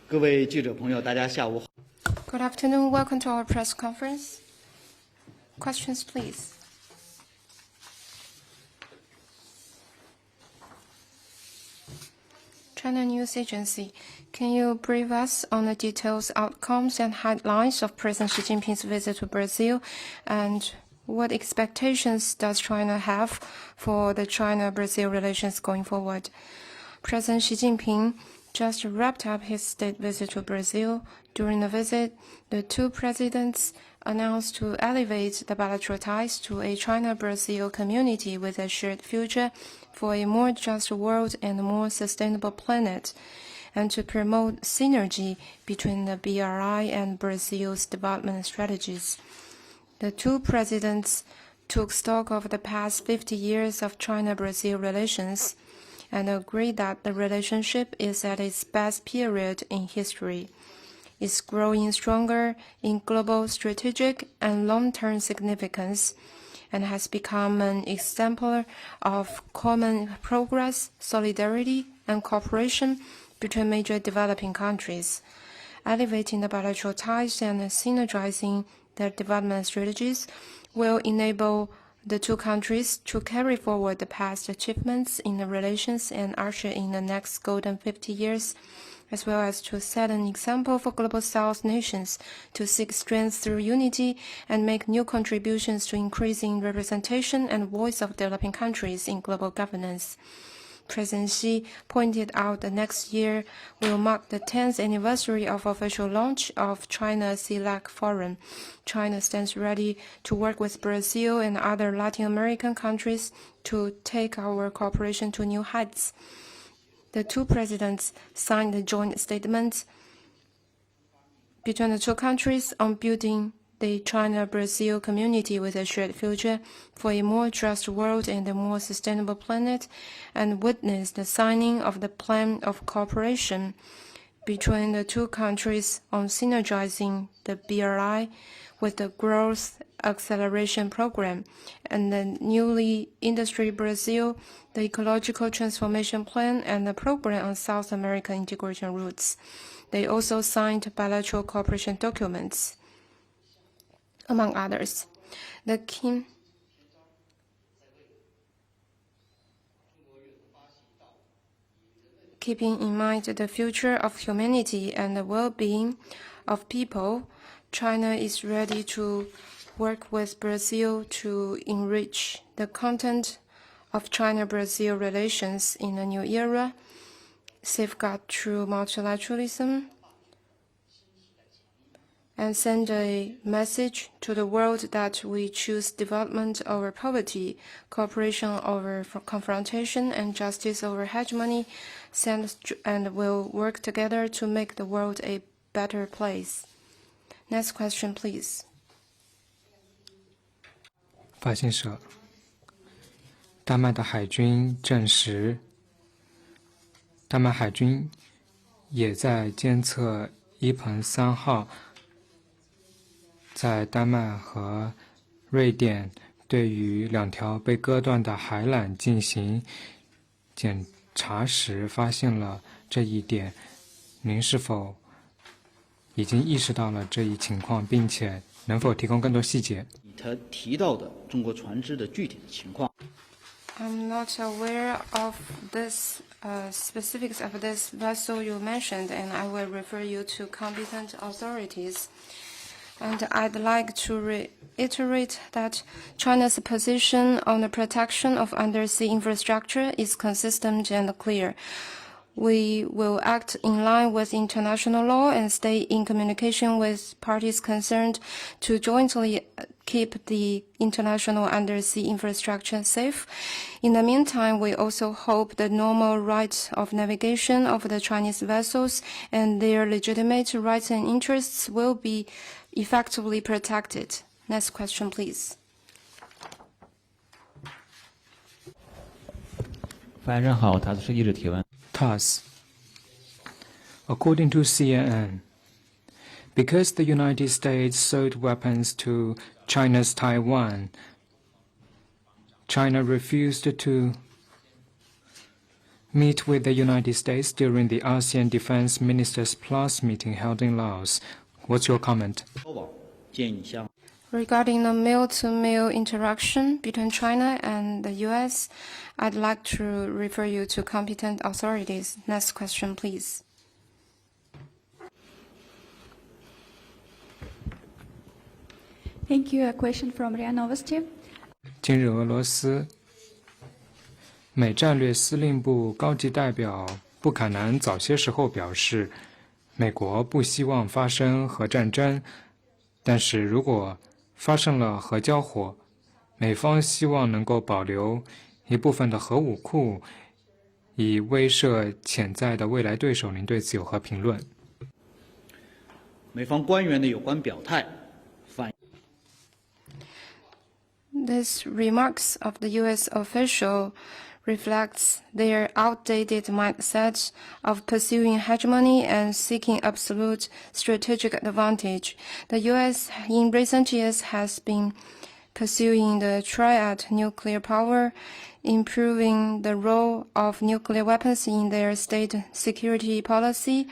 各位记者朋友，大家下午好。Good afternoon. Welcome to our press conference. Questions, please. China News Agency, can you brief us on the details, outcomes, and headlines of President Xi Jinping's visit to Brazil, and what expectations does China have for the China-Brazil relations going forward? President Xi Jinping just wrapped up his state visit to Brazil. During the visit, the two presidents announced to elevate the bilateral ties to a China-Brazil community with a shared future for a more just world and a more sustainable planet, and to promote synergy between the BRI and Brazil's development strategies. The two presidents took stock of the past 50 years of China-Brazil relations and agreed that the relationship is at its best period in history. It's growing stronger in global strategic and long-term significance and has become an exemplar of common progress, solidarity, and cooperation between major developing countries. Elevating the bilateral ties and synergizing their development strategies will enable the two countries to carry forward the past achievements in the relations and usher in the next golden 50 years, as well as to set an example for global South nations to seek strength through unity and make new contributions to increasing representation and voice of developing countries in global governance. President Xi pointed out that next year will mark the 10th anniversary of official launch of China CELAC Forum. China stands ready to work with Brazil and other Latin American countries to take our cooperation to new heights. The two presidents signed a joint statement between the two countries on building the China-Brazil community with a shared future for a more just world and a more sustainable planet, and witnessed the signing of the plan of cooperation between the two countries on synergizing the BRI with the Growth Acceleration Program and the newly Industry Brazil, the Ecological Transformation Plan, and the Program on South American Integration Routes. They also signed bilateral cooperation documents, among others. Keeping in mind the future of humanity and the well-being of people, China is ready to work with Brazil to enrich the content of China-Brazil relations in a new era, safeguard true multilateralism, and send a message to the world that we choose development over poverty, cooperation over confrontation, and justice over hegemony, and will work together to make the world a better place. Next question, please. 发现社，丹麦的海军证实，丹麦海军也在监测伊彭3号在丹麦和瑞典对于2条被割断的海缆进行检查时发现了这一点。您是否已经意识到了这一情况，并且能否提供更多细节？他提到的中国船只的具体的情况。I'm not aware of this specifics of this vessel you mentioned, and I will refer you to competent authorities. And I'd like to reiterate that China's position on the protection of undersea infrastructure is consistent and clear. We will act in line with international law and stay in communication with parties concerned to jointly keep the international undersea infrastructure safe. In the meantime, we also hope the normal right of navigation of the Chinese vessels and their legitimate rights and interests will be effectively protected. Next question, please. 发言人好，塔斯社记者提问。TASS. According to CNN, because the United States sold weapons to China's Taiwan, China refused to meet with the United States during the ASEAN Defense Ministers Plus meeting held in Laos. What's your comment? 交往建议向 Regarding the male-to-male interaction between China and the U.S., I'd like to refer you to competent authorities. Next question, please. Thank you. A question from RIA Novosti. 今日俄罗斯美战略司令部高级代表布坎南早些时候表示，美国不希望发生核战争，但是如果发生了核交火，美方希望能够保留一部分的核武库，以威慑潜在的未来对手。您对此有何评论？美方官员的有关表态，反 These remarks of the U.S. official reflects their outdated mindset of pursuing hegemony and seeking absolute strategic advantage. The U.S. in recent years has been pursuing the triad nuclear power, improving the role of nuclear weapons in their state security policy,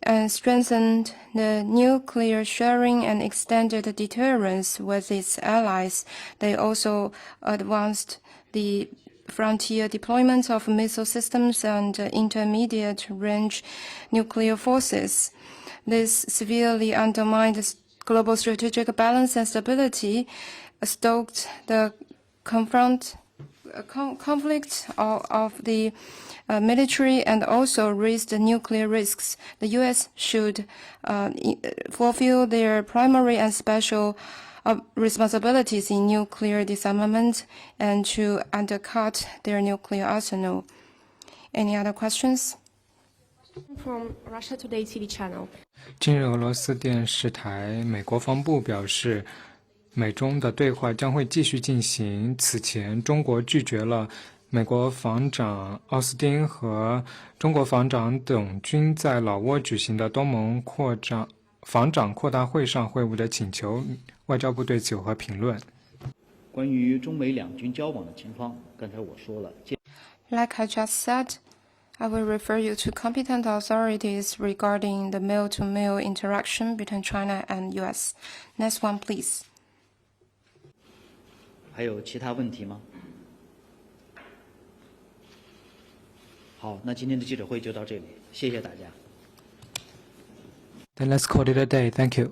and strengthened the nuclear sharing and extended deterrence with its allies. They also advanced the frontier deployment of missile systems and intermediate-range nuclear forces. This severely undermined global strategic balance and stability, stoked the conflict of the military, and also raised the nuclear risks. The U.S. should fulfill their primary and special responsibilities in nuclear disarmament and to undercut their nuclear arsenal. Any other questions? From Russia Today TV channel. 今日俄罗斯电视台美国防部表示，美中的对话将会继续进行。此前，中国拒绝了美国防长奥斯汀和中国防长董军在老挝举行的东盟防长扩大会上会晤的请求。外交部对此有何评论？关于中美两军交往的情况，刚才我说了。 Like I just said, I will refer you to competent authorities regarding the male-to-male interaction between China and U.S. Next one, please. 还有其他问题吗？好，那今天的记者会就到这里，谢谢大家。 Then let's call it a day. Thank you.